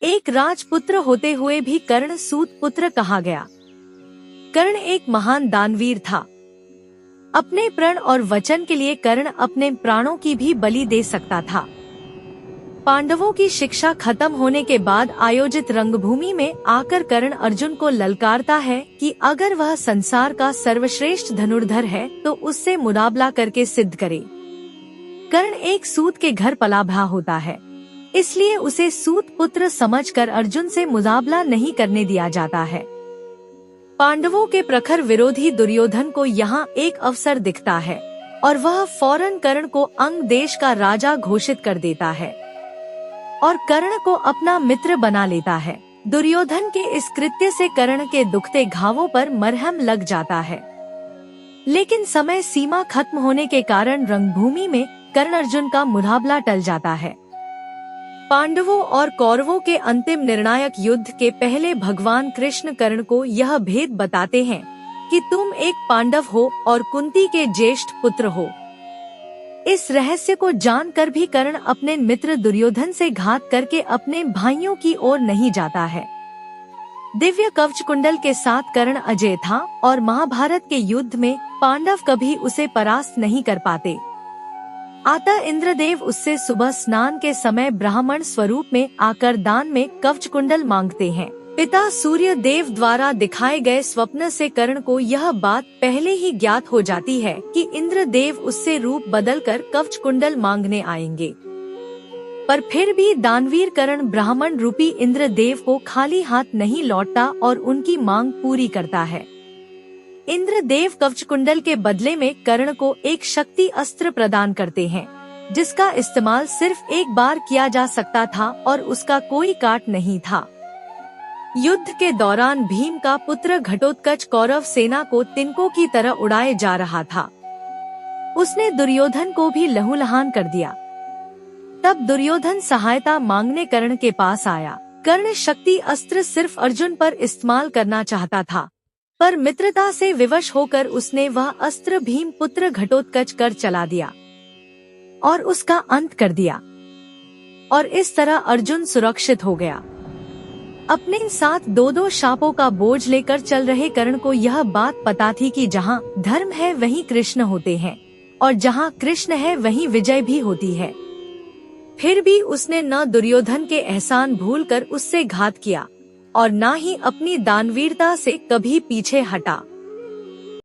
एक राजपुत्र होते हुए भी कर्ण सूत पुत्र कहा गया। कर्ण एक महान दानवीर था। अपने प्रण और वचन के लिए कर्ण अपने प्राणों की भी बलि दे सकता था। पांडवों की शिक्षा खत्म होने के बाद आयोजित रंगभूमि में आकर कर्ण अर्जुन को ललकारता है कि अगर वह संसार का सर्वश्रेष्ठ धनुर्धर है तो उससे मुकाबला करके सिद्ध करे। कर्ण एक सूत के घर पला बड़ा होता है, इसलिए उसे सूत पुत्र समझकर अर्जुन से मुकाबला नहीं करने दिया जाता है। पांडवों के प्रखर विरोधी दुर्योधन को यहाँ एक अवसर दिखता है और वह फौरन कर्ण को अंग देश का राजा घोषित कर देता है और कर्ण को अपना मित्र बना लेता है। दुर्योधन के इस कृत्य से कर्ण के दुखते घावों पर मरहम लग जाता है, लेकिन समय सीमा खत्म होने के कारण रंगभूमि में कर्ण अर्जुन का मुकाबला टल जाता है। पांडवों और कौरवों के अंतिम निर्णायक युद्ध के पहले भगवान कृष्ण कर्ण को यह भेद बताते हैं कि तुम एक पांडव हो और कुंती के ज्येष्ठ पुत्र हो। इस रहस्य को जानकर भी कर्ण अपने मित्र दुर्योधन से घात करके अपने भाइयों की ओर नहीं जाता है। दिव्य कवच कुंडल के साथ कर्ण अजय था और महाभारत के युद्ध में पांडव कभी उसे परास्त नहीं कर पाते। अतः इंद्रदेव उससे सुबह स्नान के समय ब्राह्मण स्वरूप में आकर दान में कवच कुंडल मांगते हैं। पिता सूर्य देव द्वारा दिखाए गए स्वप्न से कर्ण को यह बात पहले ही ज्ञात हो जाती है कि इंद्रदेव उससे रूप बदलकर कवच कुंडल मांगने आएंगे। पर फिर भी दानवीर कर्ण ब्राह्मण रूपी इंद्रदेव को खाली हाथ नहीं लौटता और उनकी मांग पूरी करता है। इंद्रदेव कवच कुंडल के बदले में कर्ण को एक शक्ति अस्त्र प्रदान करते हैं, जिसका इस्तेमाल सिर्फ एक बार किया जा सकता था और उसका कोई काट नहीं था। युद्ध के दौरान भीम का पुत्र घटोत्कच कौरव सेना को तिनकों की तरह उड़ाए जा रहा था। उसने दुर्योधन को भी लहूलुहान कर दिया। तब दुर्योधन सहायता मांगने कर्ण के पास आया। कर्ण शक्ति अस्त्र सिर्फ अर्जुन पर इस्तेमाल करना चाहता था, पर मित्रता से विवश होकर उसने वह अस्त्र भीम पुत्र घटोत्कच कर चला दिया और उसका अंत कर दिया, और इस तरह अर्जुन सुरक्षित हो गया। अपने साथ दो दो शापों का बोझ लेकर चल रहे कर्ण को यह बात पता थी कि जहाँ धर्म है वहीं कृष्ण होते हैं और जहाँ कृष्ण है वहीं विजय भी होती है। फिर भी उसने न दुर्योधन के एहसान भूलकर उससे घात किया और न ही अपनी दानवीरता से कभी पीछे हटा।